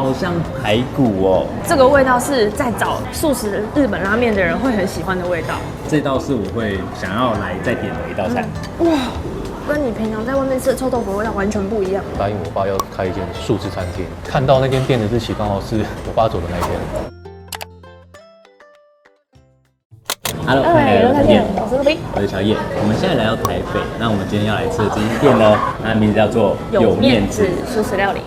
好像排骨哦。这个味道是在找素食日本拉面的人会很喜欢的味道。这道是我会想要来再点的一道菜。哇，跟你平常在外面吃的臭豆腐味道完全不一样。答应我爸要开一间素食餐厅，看到那间店的日期刚好是我爸走的那一天。Hello， 欢迎来到台店，我是陆冰，我是小叶。我们现在来到台北，那我们今天要来吃的这间店呢，它的名字叫做有面子素食料理。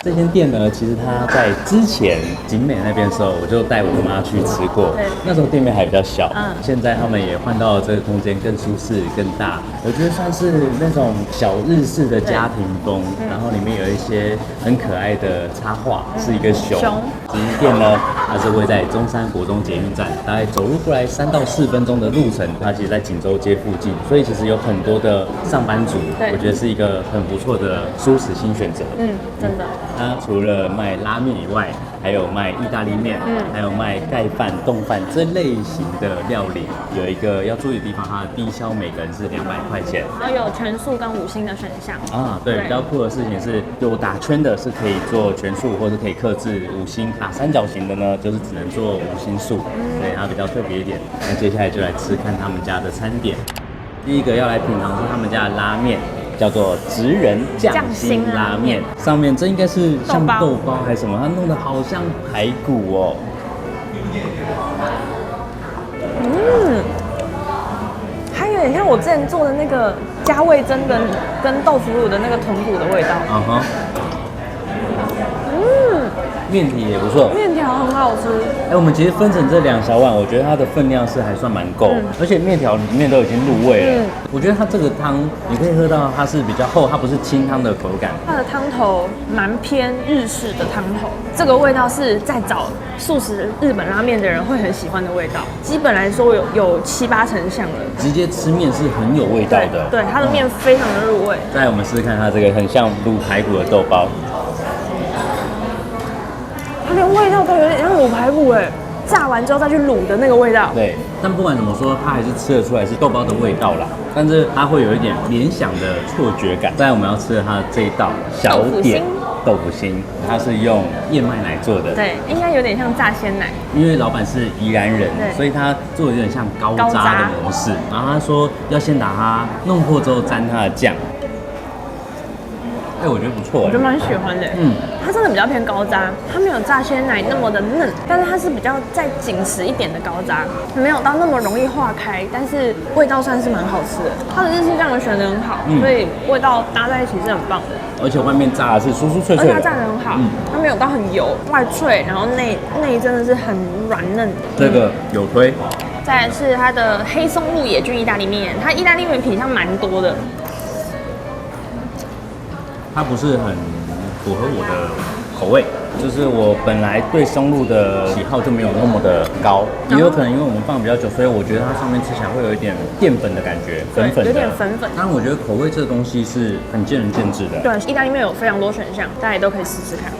这间店呢，其实它在之前景美那边的时候，我就带我妈去吃过。对，那时候店面还比较小。嗯，现在他们也换到了这个空间更舒适、更大。我觉得算是那种小日式的家庭风，然后里面有一些很可爱的插画，是一个熊。这间店呢，它是位在中山国中捷运站，大概走路过来3到4分钟的路程。它其实在锦州街附近，所以其实有很多的上班族，我觉得是一个很不错的舒适新选择。嗯，真的。它除了卖拉面以外，还有卖意大利面，还有卖盖饭、冻饭这类型的料理。有一个要注意的地方，它的低消每个人是200块钱，然后有全素跟5星的选项啊。对，比较酷的事情是有打圈的是可以做全素，或是可以客制5星；打三角形的呢，就是只能做5星素。对，它比较特别一点。那接下来就来吃看他们家的餐点。第一个要来品尝是他们家的拉面。叫做职人酱心拉面，上面这应该是像豆包还是什么，它弄得好像排骨哦。还有点像我之前做的那个加味噌跟豆腐乳的那个豚骨的味道。面体也不错，面条很好吃。我们其实分成这2小碗，我觉得它的分量是还算蛮够，而且面条里面都已经入味了。我觉得它这个汤你可以喝到它是比较厚，它不是清汤的口感。它的汤头蛮偏日式的汤头，这个味道是在找素食日本拉面的人会很喜欢的味道。基本来说有7、8成像了。直接吃面是很有味道的，对，它的面非常的入味。再来我们试试看它这个很像卤排骨的豆包。它连味道都有点像卤排骨哎，炸完之后再去卤的那个味道。对，但不管怎么说，它还是吃得出来是豆包的味道啦。但是它会有一点联想的错觉感。再来我们要吃的它的这一道小点豆腐心，它是用燕麦奶做的。对，应该有点像炸鲜奶。因为老板是宜兰人，所以他做的有点像高渣的模式。然后他说要先把它弄破之后沾它的酱。我觉得不错，我觉得蛮喜欢的。它真的比较偏高渣，它没有炸鲜奶那么的嫩，但是它是比较再紧实一点的高渣，没有到那么容易化开，但是味道算是蛮好吃的。它的日式酱油选得很好，所以味道搭在一起是很棒的。而且外面炸的是酥酥脆脆的，而且它炸得很好，它没有到很油，外脆，然后内真的是很软嫩。这个有推。再来是它的黑松露野菌意大利面，它意大利面品相蛮多的。它不是很符合我的口味，就是我本来对松露的喜好就没有那么的高，也有可能因为我们放比较久，所以我觉得它上面吃起来会有一点淀粉的感觉，粉粉的，有点粉粉。但我觉得口味这个东西是很见仁见智的。对，意大利面有非常多选项，大家也都可以试试看。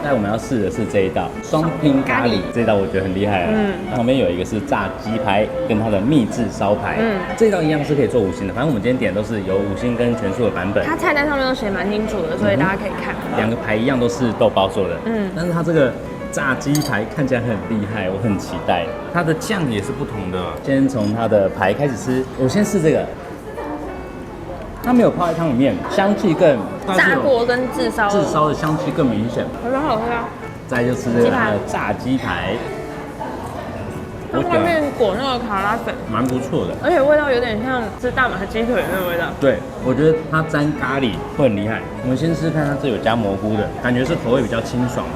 那我们要试的是这一道双拼咖喱，这一道我觉得很厉害啊。旁边有一个是炸鸡排跟它的秘制烧排，这道一样是可以做5星的。反正我们今天点都是有5星跟全素的版本。它菜单上面都写蛮清楚的，所以大家可以看。2个排一样都是豆包做的，但是它这个炸鸡排看起来很厉害，我很期待。它的酱也是不同的，先从它的排开始吃，我先试这个。它没有泡在汤里面，香气更炸过跟炙烧的香气更明显，很好喝啊。再就吃这个它的炸鸡排，它外面裹那个卡拉粉，蛮不错的，而且味道有点像吃大马鸡腿的那个味道。对，我觉得它沾咖喱会很厉害。我们先试试看，它这有加蘑菇的，感觉是口味比较清爽的。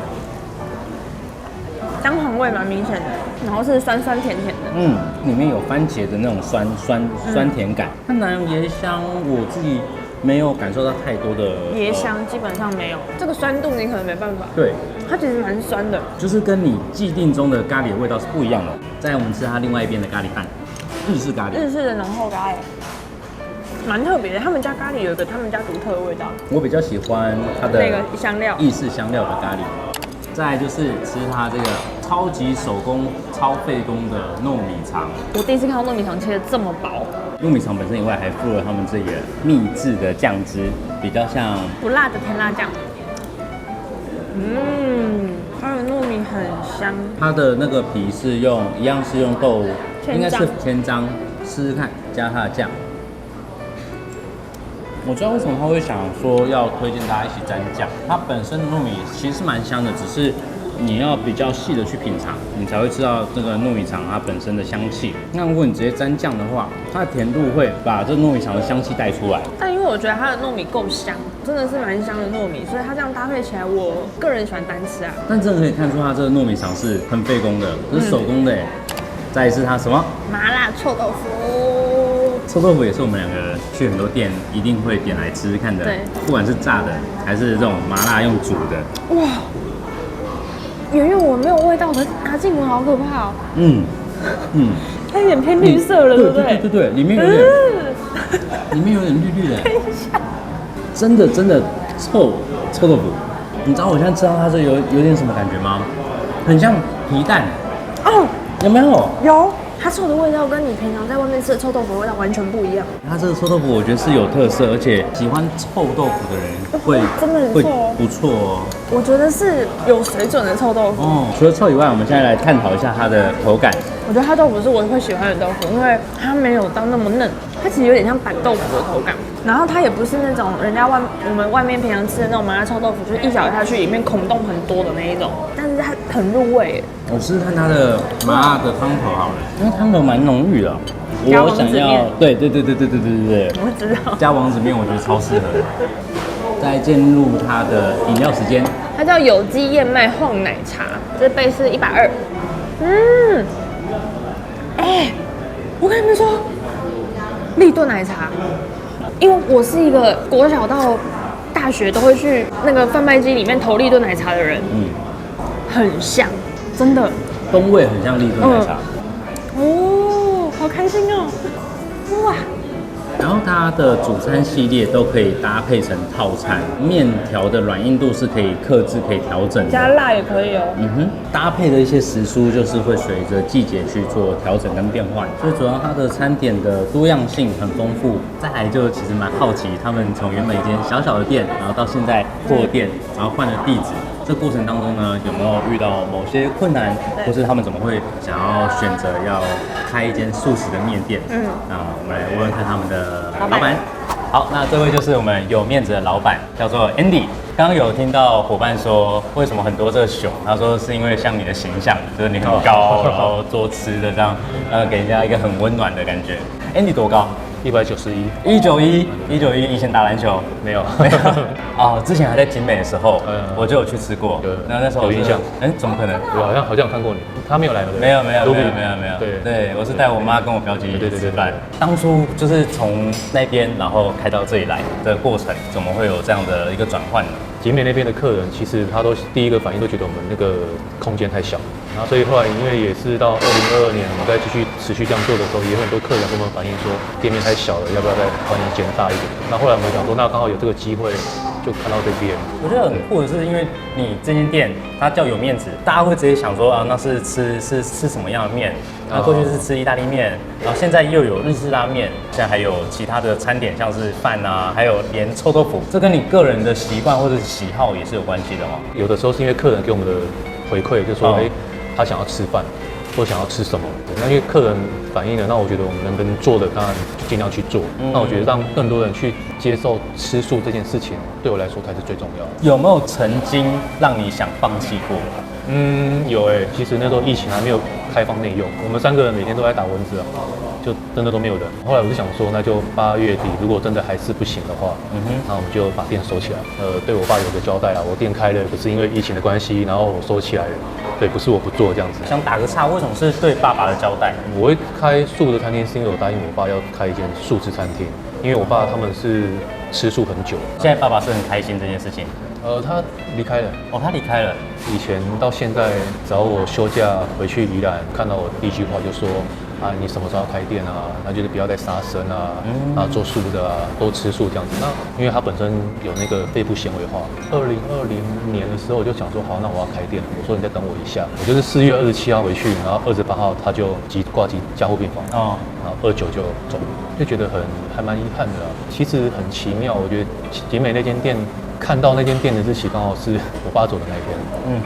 姜黄味蛮明显的，然后是酸酸甜甜的。里面有番茄的那种酸甜感。它南洋椰香，我自己没有感受到太多的椰香，基本上没有。这个酸度你可能没办法。对，它其实蛮酸的，就是跟你既定中的咖喱的味道是不一样的。再来我们吃它另外一边的咖喱饭，日式咖喱，日式的浓厚咖喱。蛮特别的，他们家咖喱有一个他们家独特的味道。我比较喜欢它的那个香料，意式香料的咖喱。再来就是吃它这个超级手工、超费工的糯米肠。我第一次看到糯米肠切得这么薄。糯米肠本身以外，还附了他们这个秘制的酱汁，比较像不辣的甜辣酱。米很香。它的那个皮是一样是用豆，千张应该是千张，试试看加它的酱。我知道为什么他会想说要推荐大家一起沾酱，它本身的糯米其实是蛮香的，只是你要比较细的去品尝，你才会知道这个糯米肠它本身的香气。那如果你直接沾酱的话，它的甜度会把这糯米肠的香气带出来。但因为我觉得它的糯米够香，真的是蛮香的糯米，所以它这样搭配起来，我个人喜欢单吃啊。但真的可以看出它这个糯米肠是很费工的，是手工的哎。再一次它什么？麻辣臭豆腐。臭豆腐也是我们两个人去很多店一定会点来吃吃看的，对，不管是炸的还是这种麻辣用煮的。哇，圆圆我没有味道，可是拿进门好可怕哦。它有点偏绿色了，对不对？对，里面有点，里面有点绿绿的。等一下，真的臭豆腐，你知道我现在吃到它这有点什么感觉吗？很像皮蛋哦，有没有？有。它臭的味道跟你平常在外面吃的臭豆腐的味道完全不一样。它这个臭豆腐我觉得是有特色，而且喜欢臭豆腐的人会真的很会臭哦不错哦。我觉得是有水准的臭豆腐。哦，除了臭以外，我们现在来探讨一下它的口感。我觉得它豆腐是我会喜欢的豆腐，因为它没有到那么嫩，它其实有点像板豆腐的口感。然后它也不是那种我们外面平常吃的那种麻辣臭豆腐，就是一咬下去里面孔洞很多的那一种，但是它很入味。我试试看它的麻辣的汤头好了，因为汤头蛮浓郁的。我想要，对，我知道。加王子面我觉得超适合的。再进入它的饮料时间，它叫有机燕麦晃奶茶，这杯是120。我跟你们说，立顿奶茶，因为我是一个国小到大学都会去那个贩卖机里面投立顿奶茶的人，很像，真的，风味很像立顿奶茶。哦，好开心哦，哇！然后它的主餐系列都可以搭配成套餐，面条的软硬度是可以克制、可以调整的，加辣也可以哦。搭配的一些时蔬就是会随着季节去做调整跟变换，最主要它的餐点的多样性很丰富。再来就其实蛮好奇，他们从原本一间小小的店，然后到现在扩店，然后换了地址。这过程当中呢，有没有遇到某些困难，或是他们怎么会想要选择要开一间素食的面店？那我们来问问看他们的老板。好，那这位就是我们有面子的老板，叫做 Andy。刚刚有听到伙伴说，为什么很多这个熊？他说是因为像你的形象，就是你很高，然后做吃的这样，给人家一个很温暖的感觉。Andy 多高191， 191，以前打篮球没有哦，之前还在景美的时候，我就有去吃过，然后那时候有印象，怎么可能？我好像有看过你，他没有来吗？没有，对，我是带我妈跟我表姐一起吃饭。当初就是从那边然后开到这里来的过程，怎么会有这样的一个转换呢？景美那边的客人其实他都第一个反应都觉得我们那个空间太小，然后所以后来因为也是到2022年我们再继续持续这样做的时候，也有很多客人跟我们反映说店面太小了，要不要再把你减大一点？那后来我们想说，那刚好有这个机会，就看到这边。我觉得很酷的是，因为你这间店它叫有面子，大家会直接想说啊，那是吃什么样的面？那过去是吃意大利面，然后现在又有日式拉面，现在还有其他的餐点，像是饭啊，还有连臭豆腐，这跟你个人的习惯或者是喜好也是有关系的哦。有的时候是因为客人给我们的回馈，就说他想要吃饭，或想要吃什么，那因为客人反映了，那我觉得我们能做的当然就尽量去做。那我觉得让更多人去接受吃素这件事情，对我来说才是最重要的。有没有曾经让你想放弃过？有其实那时候疫情还没有开放内用，我们3个人每天都在打蚊子啊，就真的都没有人。后来我就想说，那就8月底，如果真的还是不行的话，那我们就把店收起来。对我爸有个交代啊，我店开了，可是因为疫情的关系，然后我收起来了。对，不是我不做这样子。想打个岔，为什么是对爸爸的交代？我会开素的餐厅，是因为我答应我爸要开一间素食餐厅，因为我爸他们是吃素很久。现在爸爸是很开心这件事情。他离开了。哦，他离开了。以前到现在，只要我休假回去宜兰，看到我第一句话就说：啊，你什么时候要开店啊？那就是不要再杀生啊，做素的啊，都吃素这样子。那因为他本身有那个肺部纤维化，2020年的时候我就想说，好，那我要开店了。我说你再等我一下，我就是4月27号回去，然后28号他就挂急加护病房，然后29就走了，就觉得还蛮遗憾的啦。其实很奇妙，我觉得景美那间店。看到那间店的日期刚好是我爸走的那一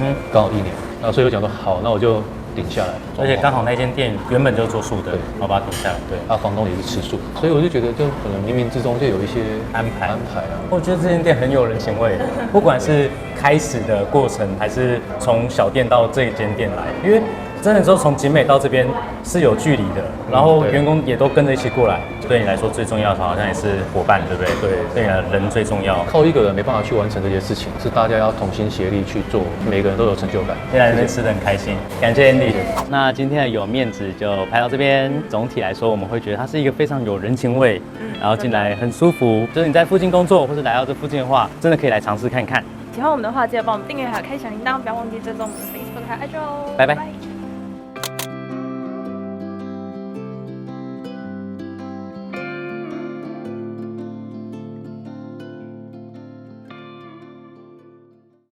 天，刚好1年。所以我讲说好，那我就顶下来。而且刚好那间店原本就做素的，我把它顶下来。对，房东也是吃素，所以我就觉得就可能冥冥之中就有一些安排啊。我觉得这间店很有人情味，不管是开始的过程，还是从小店到这一间店来，因为真的说从景美到这边是有距离的，然后员工也都跟着一起过来。对你来说最重要的好像也是伙伴，对不对？对，对你来人最重要。靠一个人没办法去完成这些事情，是大家要同心协力去做，每个人都有成就感。现在这边吃得很开心，感谢 Andy。那今天的有面子就拍到这边。总体来说，我们会觉得它是一个非常有人情味，然后进来很舒服。就是你在附近工作或是来到这附近的话，真的可以来尝试看看。喜欢我们的话，记得帮我们订阅还有开小铃铛，不要忘记追踪我们的 Facebook 还有 IG 哦。拜拜。